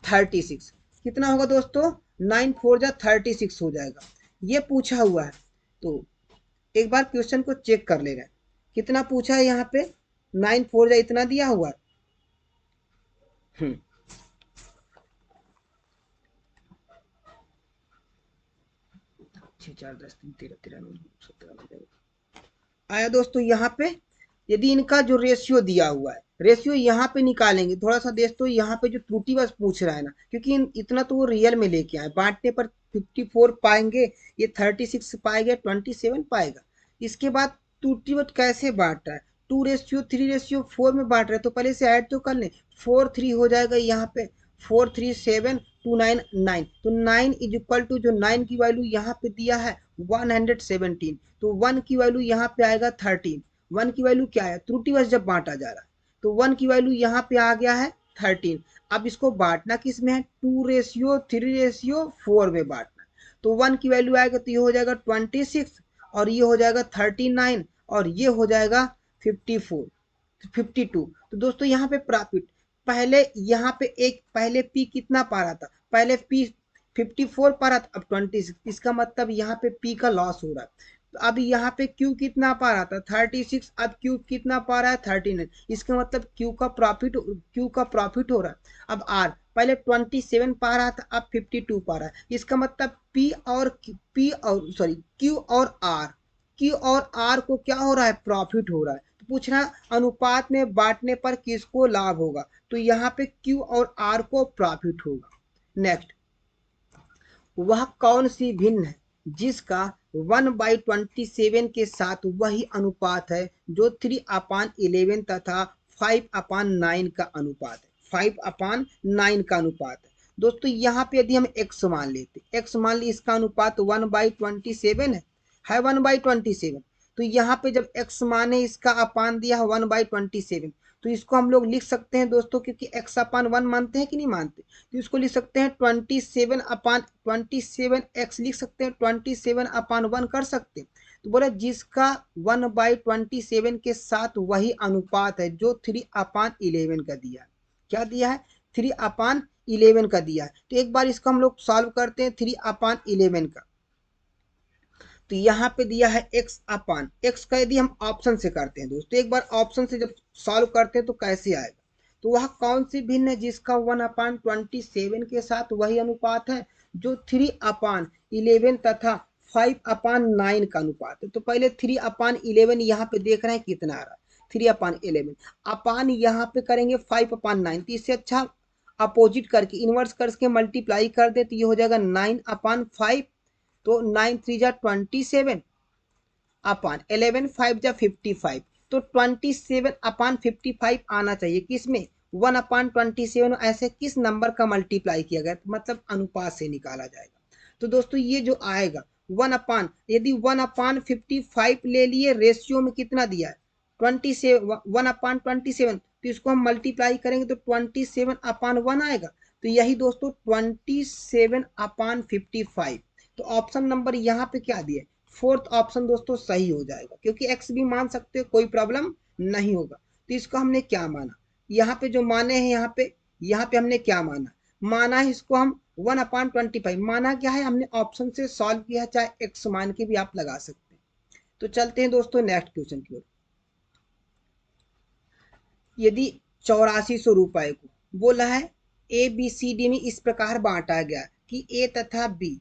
36। कितना होगा दोस्तों, 9 4 जा 36 हो जाएगा, ये पूछा हुआ है। तो एक बार क्वेश्चन को चेक कर ले रहे हैं, कितना पूछा है यहाँ पे, 9 4 जा इतना दिया हुआ है। 6 4 10 3 13 13 17 आया दोस्तों। यहाँ पे यदि इनका जो रेशियो दिया हुआ है, रेशियो यहाँ पे निकालेंगे, थोड़ा सा दोस्तों यहाँ पे जो त्रुटि बस पूछ रहा है ना, क्योंकि इतना तो वो रियल में लेके आए, बांटने पर 54 पाएंगे, ये 36 पाएगा, 27 पाएगा। इसके बाद त्रुटि बस कैसे बांट रहा है, 2:3:4 में बांट रहे हैं, तो पहले से ऐड तो कर ले, 4 3 हो जाएगा यहाँ पे, 4 3 7 2 9 9, तो 9 इज इक्वल टू जो 9 की वैल्यू यहाँ पे दिया है 117, तो 1 की वैल्यू यहाँ पे आएगा 13। 1 की वैल्यू क्या है, त्रुटिवश जब बांटा जा रहा है, तो 1 की वैल्यू यहाँ पे आ गया है 13। अब इसको बांटना किस में है, 2:3:4 में बांटना, तो 1 की वैल्यू आएगा तो ये हो जाएगा 26 और ये हो जाएगा 39 और ये हो जाएगा 54 52। तो दोस्तों यहाँ पे प्रॉफिट, पहले यहाँ पे एक, पहले पी कितना पा रहा था, पहले पी 54 पा रहा था, अब 26, इसका मतलब यहाँ पे पी का लॉस हो रहा है। तो अब यहाँ पे क्यू कितना पा रहा था 36, अब क्यू कितना पा रहा है 39, इसका मतलब क्यू का प्रॉफिट हो रहा है। अब आर पहले 27 पा रहा था, अब 52 पा रहा है, इसका मतलब क्यू और आर को क्या हो रहा है, प्रॉफिट हो रहा है। तो पूछ रहा है अनुपात में बांटने पर किसको लाभ होगा, तो यहाँ पे क्यू और आर को प्रॉफिट होगा। नेक्स्ट, वह कौन सी भिन्न है जिसका 1/27 के साथ वही अनुपात है जो 3/11 तथा 5/9 का अनुपात है, 5/9 का अनुपात है। दोस्तों यहाँ पे यदि हम x मान लेते, x मान ली, इसका अनुपात 1/27 है 1/27, तो यहाँ पे जब x माने इसका अपान दिया है 1/27, तो इसको हम लोग लिख सकते हैं दोस्तों, क्योंकि x/1 मानते हैं कि नहीं मानते, तो इसको लिख सकते हैं 27/27x लिख सकते हैं, 27/1 कर सकते हैं। तो बोला जिसका 1/27 के साथ वही अनुपात है जो 3/11 का दिया है, क्या दिया है, 3/11 11 का दिया है। तो एक बार इसको हम लोग सॉल्व करते हैं 3/11 का। तो यहाँ पे दिया है x का, यदि हम ऑप्शन से करते हैं दोस्तों, एक बार ऑप्शन से जब सॉल्व करते हैं तो कैसे आएगा, तो वह कौन सी भिन्न है जिसका 1/27 के साथ वही अनुपात है जो 3/11 तथा 5/9 का अनुपात है। तो पहले 3/11 यहाँ पे देख रहे हैं कितना आ रहा है, 3/11 अपान यहाँ पे करेंगे 5/9, तो इससे अच्छा अपोजिट करके इनवर्स करके मल्टीप्लाई कर दे तो ये हो जाएगा 9/5। तो 9 3 जा 27 अपान 11 5 जा 55, तो 27/55 आना चाहिए किसमें, 1/27। ऐसे किस नंबर का मल्टीप्लाई किया गया, मतलब अनुपात से निकाला जाएगा। तो दोस्तों ये जो आएगा यदि 1/55 ले लिए, रेशियो में कितना दिया है 27, 1/27, तो इसको हम मल्टीप्लाई करेंगे तो 27/1 आएगा। तो यही दोस्तों 27/55। तो ऑप्शन नंबर यहाँ पे क्या दिया, फोर्थ ऑप्शन दोस्तों सही हो जाएगा, क्योंकि एक्स भी मान सकते हो, कोई प्रॉब्लम नहीं होगा। तो इसको हमने क्या माना, यहाँ पे जो माने हैं, यहाँ पे हमने क्या माना है इसको हम 1/25 माना। क्या है, हमने ऑप्शन से सॉल्व किया, चाहे एक्स मान के भी आप लगा सकते हैं। तो चलते हैं दोस्तों नेक्स्ट क्वेश्चन की ओर। यदि 8400 रुपए को बोला है ABCD में इस प्रकार बांटा गया कि A तथा B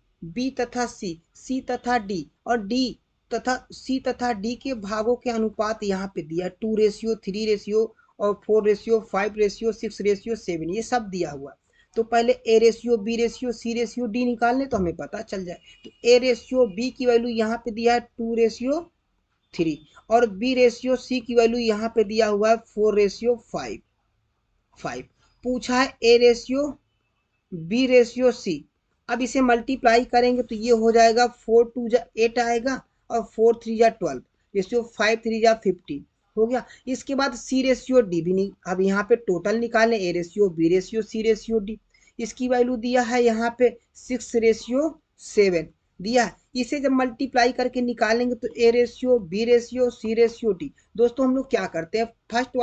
तथा C तथा D और D तथा C तथा D के भागों के अनुपात यहाँ पे दिया 2:3 रेशियो और 4:5 रेशियो 6:7, ये सब दिया हुआ। तो पहले A ratio B ratio C ratio D निकालने तो हमें पता चल जाए। तो A रेशियो B की वैल्यू यहाँ पे दिया है 2:3 और B रेशियो C की वैल्यू यहाँ पे दिया हुआ है 4:5। पूछा है A ratio B ratio C। अब इसे मल्टीप्लाई करेंगे तो ये हो जाएगा 4 2 जा 8 आएगा और 4 3 जा 12 रेशियो 5 3 जा 15 हो गया। इसके बाद C रेशियो D भी नहीं, अब यहाँ पे टोटल निकालें A ratio B ratio C ratio D। इसकी वैल्यू दिया है यहाँ पे 6:7 दिया है। इसे जब मल्टीप्लाई करके निकालेंगे तो A ratio B ratio C ratio D। दोस्तों हम लोग क्या करते हैं, फर्स्ट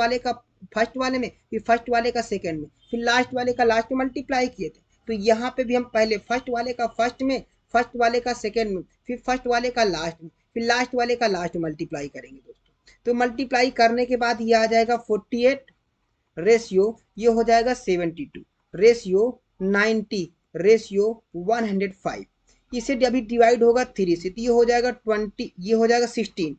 वाले में, फिर फर्स्ट वाले का सेकंड में, फिर लास्ट वाले का लास्ट में मल्टीप्लाई किए थे। तो यहाँ पे भी हम पहले फर्स्ट वाले का फर्स्ट में, फर्स्ट वाले का सेकंड में, फिर फर्स्ट वाले का लास्ट में, फिर लास्ट वाले का लास्ट में मल्टीप्लाई करेंगे दोस्तों। तो मल्टीप्लाई करने के बाद ये आ जाएगा 48 रेशियो, ये हो जाएगा 72 रेशियो 90 रेशियो 105। इसे अभी डिवाइड होगा 3 से, तो ये हो जाएगा 20, ये हो जाएगा 16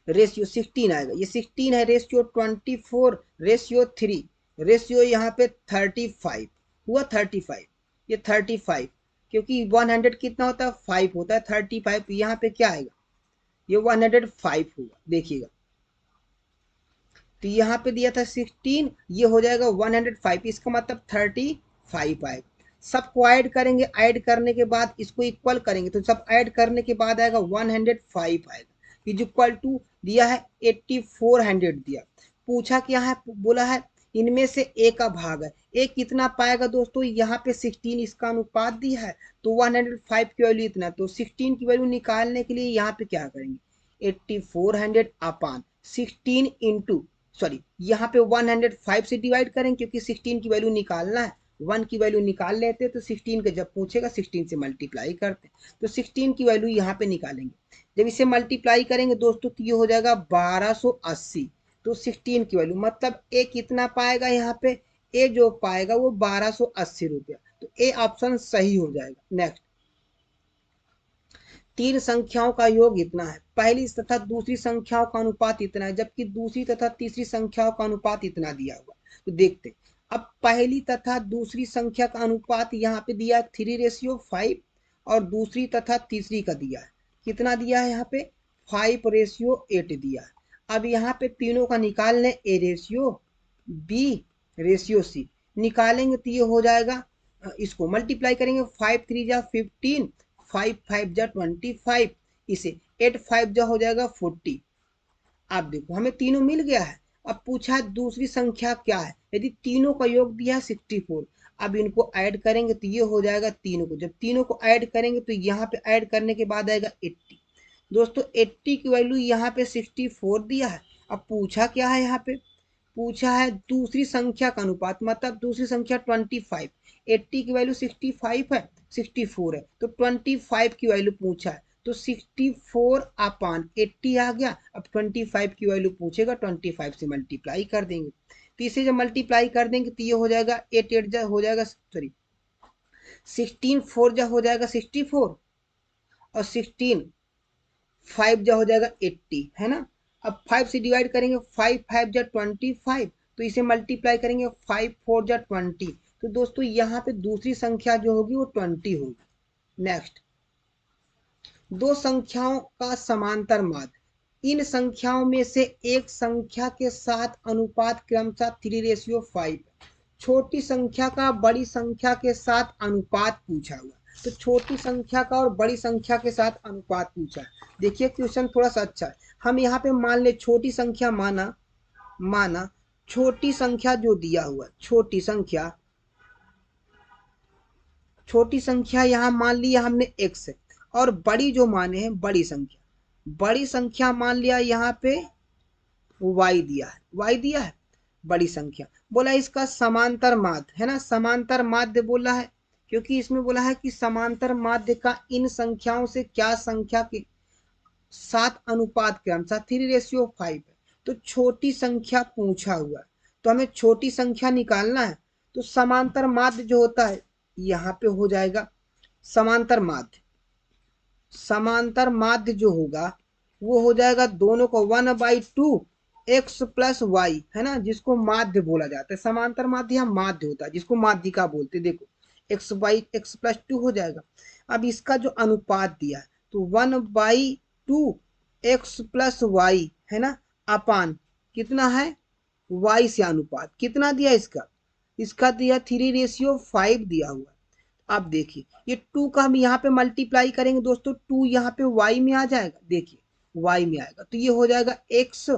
रेशियो 16 आएगा। ये 16 है रेशियो 24 रेशियो 3 रेशियो यहाँ पे 35 हुआ 35, ये 35 क्योंकि 100 कितना होता है 5 होता है, 35 यहाँ पे क्या आएगा, ये 105 हुआ। देखिएगा तो यहाँ पे दिया था 16, ये हो जाएगा 105, इसका मतलब 35 आएगा। सबको ऐड करेंगे, ऐड करने के बाद इसको इक्वल करेंगे तो सब ऐड करने के बाद आएगा 105 आएगा। इज इक्वल टू दिया है 8400 दिया। पूछा क्या है, बोला है इनमें से ए का भाग है। ए कितना पाएगा दोस्तों, यहाँ पे 16 इसका अनुपात दिया है तो 105 की वैल्यू इतना, तो 16 की वैल्यू निकालने के लिए यहाँ पे क्या करेंगे 8400 अपान 16 इंटू सॉरी यहाँ पे 105 से डिवाइड करें क्योंकि 16 की वैल्यू निकालना है, 1 की वैल्यू निकाल लेते तो 16 के जब पूछेगा 16 से मल्टीप्लाई करते, तो 16 की वैल्यू यहाँ पे निकालेंगे। जब इसे मल्टीप्लाई करेंगे दोस्तों तो ये हो जाएगा 1280। तो 16 की वैल्यू मतलब ए कितना पाएगा, यहाँ पे ए जो पाएगा वो 1280 रुपया। तो ए ऑप्शन सही हो जाएगा। नेक्स्ट, तीन संख्याओं का योग इतना है, पहली तथा दूसरी संख्याओं का अनुपात इतना है, जबकि दूसरी तथा तीसरी संख्याओं का अनुपात इतना दिया हुआ। तो देखते अब पहली तथा दूसरी संख्या का अनुपात यहाँ पे दिया 3:5 और दूसरी तथा तीसरी का दिया है कितना दिया है, यहाँ पे 5:8 दिया है। अब यहाँ पे तीनों का निकाल लें, a ratio b ratio c निकालेंगे तो ये हो जाएगा, इसको मल्टीप्लाई करेंगे 5 3 जा 15 5 5 जा 25, इसे 8 5 जा हो जाएगा 40। आप देखो हमें तीनों मिल गया है। अब पूछा है दूसरी संख्या क्या है, यदि तीनों का योग दिया है 64। अब इनको ऐड करेंगे तो ये हो जाएगा तीनों को, जब तीनों को ऐड करेंगे तो यहाँ पे ऐड करने के बाद आएगा 80। दोस्तों 80 की वैल्यू यहाँ पे 64 दिया है। अब पूछा क्या है, यहाँ पे पूछा है दूसरी संख्या का अनुपात, मतलब दूसरी संख्या 25, 80 की वैल्यू 65 है, 64 है, तो 25 की वैल्यू पूछा है, तो 64/80 आ गया। अब 25 की वैल्यू पूछेगा, 25 से मल्टीप्लाई कर देंगे, तो इसे जब मल्टीप्लाई कर देंगे तो ये हो जाएगा 8 8 जा हो जाएगा, सॉरी 16 4 जा हो जाएगा 64, और 16 5 जा हो जाएगा 80, है ना। अब 5 से डिवाइड करेंगे, 5 5 जा 25, तो इसे मल्टीप्लाई करेंगे, 5 4 जा 20, तो दोस्तों यहाँ पे दूसरी संख्या जो होगी वो 20 होगी। नेक्स्ट, दो संख्याओं का समांतर माध्य, इन संख्याओं में से एक संख्या के साथ अनुपात क्रमशः 3:5, छोटी संख्या का बड़ी संख्या के साथ अनुपात पूछा हुआ, तो छोटी संख्या का और बड़ी संख्या के साथ अनुपात पूछा है। देखिए क्वेश्चन थोड़ा सा अच्छा है। हम यहाँ पे मान ले छोटी संख्या माना छोटी संख्या जो दिया हुआ है, छोटी संख्या यहाँ मान लिया हमने x है, और बड़ी जो माने हैं बड़ी संख्या मान लिया यहाँ पे y दिया है बड़ी संख्या। बोला इसका समांतर माध्य, है ना, समांतर माध्य बोला है, क्योंकि इसमें बोला है कि समांतर माध्य का इन संख्याओं से क्या संख्या के साथ अनुपात क्रमशः 3:5 है। तो छोटी संख्या पूछा हुआ है, तो हमें छोटी संख्या निकालना है, तो समांतर माध्य जो होता है यहाँ पे हो जाएगा समांतर माध्य जो होगा वो हो जाएगा दोनों को 1/2 x प्लस वाई, है ना, जिसको माध्य बोला जाता है। समांतर माध्य या माध्य होता है जिसको माध्यिका बोलते हैं। देखो x प्लस 2 हो जाएगा। अब इसका जो अनुपात दिया है तो 1/2 x प्लस वाई, है ना, अपान कितना है y से अनुपात कितना दिया इसका दिया 3:5 दिया हुआ। अब देखिए ये 2 का हम यहाँ पे मल्टीप्लाई करेंगे दोस्तों, 2 यहाँ पे y में आ जाएगा, देखिए y में आएगा, तो ये हो जाएगा x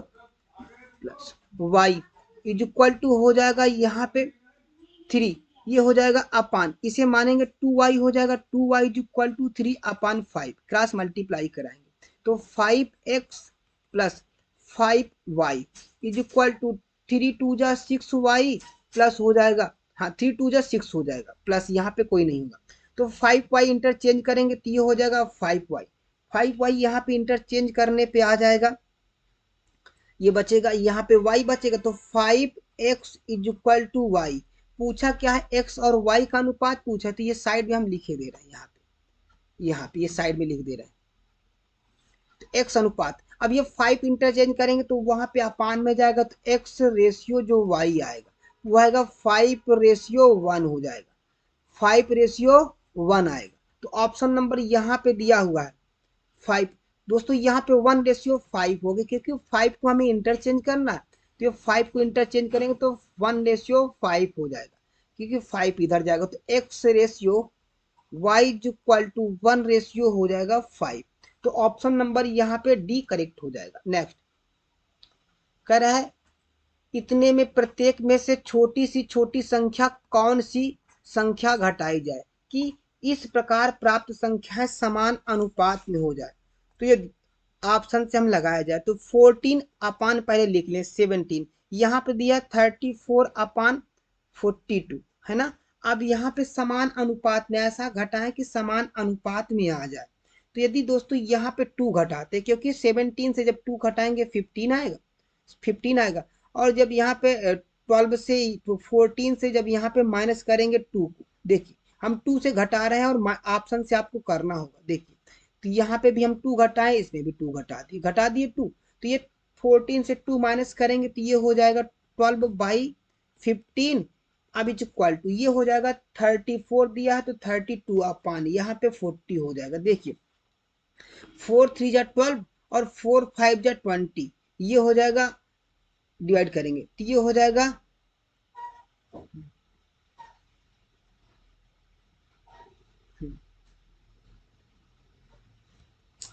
plus y is equal to हो जाएगा यहाँ पे 3, ये हो जाएगा अपान, इसे मानेंगे 2y हो जाएगा, 2y is equal to 3/5, cross multiply कराएंगे तो 5x plus 5y is equal to 3 2 जा 6y प्लस हो जाएगा, हाँ 3 2 जा 6 हो जाएगा, प्लस यहाँ पे कोई नहीं होगा, तो 5y इंटरचेंज करेंगे तो ये हो जाएगा 5y यहाँ पे इंटरचेंज करने पे आ जाएगा, ये बचेगा यहाँ पे y बचेगा, तो 5x is equal to Y. पूछा क्या है, x और y का अनुपात पूछा, तो ये साइड में हम लिखे दे रहे हैं, यहाँ पे ये साइड में लिख दे रहे हैं, तो x अनुपात। अब ये 5 इंटरचेंज करेंगे तो वहां पे अपान में जाएगा, तो x रेशियो जो y आएगा वो आएगा 5:1 हो जाएगा, 5:1 आएगा। तो ऑप्शन नंबर यहाँ पे दिया हुआ है 5। दोस्तों यहाँ पे 1:5 हो गया, क्योंकि 5 को हमें इंटरचेंज करना है, तो ये 5 को इंटरचेंज करेंगे तो 1:5 हो जाएगा, क्योंकि 5 इधर जाएगा, तो x ratio y equal to 1 ratio हो जाएगा 5। तो ऑप्शन नंबर यहाँ पे डी करेक्ट हो जाएगा। नेक्स्ट कह रहा है इतने में प्रत्येक में से छोटी सी छोटी संख्या कौन सी संख्या घटाई जाए कि इस प्रकार प्राप्त संख्याएं समान अनुपात में हो जाए। तो ये ऑप्शन से हम लगाया जाए तो 14 अपान पहले लिख लें 17, यहाँ पे दिया 34/42, है ना। अब यहाँ पे समान अनुपात में ऐसा घटाएं कि समान अनुपात में आ जाए। तो यदि दोस्तों यहाँ पे 2 घटाते, क्योंकि 17 से जब 2 घटाएंगे 15 आएगा, और जब यहाँ पे 12 से 14 से जब यहाँ पे माइनस करेंगे 2 को, देखिए हम 2 से घटा रहे हैं और ऑप्शन से आपको करना होगा। देखिए तो यहाँ पे भी हम 2 घटाएं, इसमें भी 2 घटा दिए 2, तो ये 14 से 2 माइनस करेंगे तो ये हो जाएगा 12/15। अब इक्वल टू ये हो जाएगा 34 दिया है तो 32 अपान यहाँ पे 40 हो जाएगा। देखिए 4 3 जा 12 और 4 5 जा 20, ये हो जाएगा, डिवाइड करेंगे तो ये हो जाएगा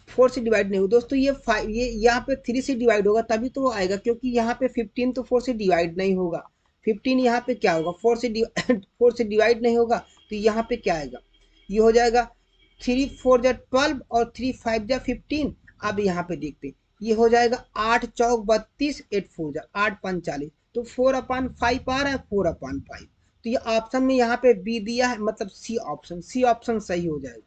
4 से डिवाइड नहीं होगा दोस्तों, ये 5 ये यहाँ पे 3 से डिवाइड होगा तभी तो आएगा, क्योंकि यहाँ पे 15 तो 4 से डिवाइड नहीं होगा। 15 यहाँ पे क्या होगा 4 से डिवाइड नहीं होगा, तो यहाँ पे क्या आएगा, ये हो जाएगा 3 4 जा 12 और 3 5 जा 15। अब यहाँ पे देखते ये हो जाएगा 8 चौक 32, 8 4 जा 8 5 40, तो 4/5 आ रहा है 4/5। तो ये ऑप्शन में यहाँ पे बी दिया है, मतलब सी ऑप्शन सही हो जाएगा।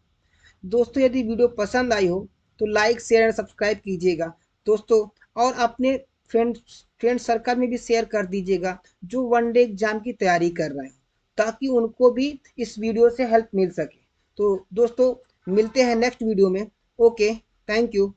दोस्तों यदि वीडियो पसंद आई हो तो लाइक शेयर एंड सब्सक्राइब कीजिएगा दोस्तों, और अपने फ्रेंड सर्कल में भी शेयर कर दीजिएगा जो वन डे एग्जाम की तैयारी कर रहे हैं, ताकि उनको भी इस वीडियो से हेल्प मिल सके। तो दोस्तों मिलते हैं नेक्स्ट वीडियो में। Okay, thank you.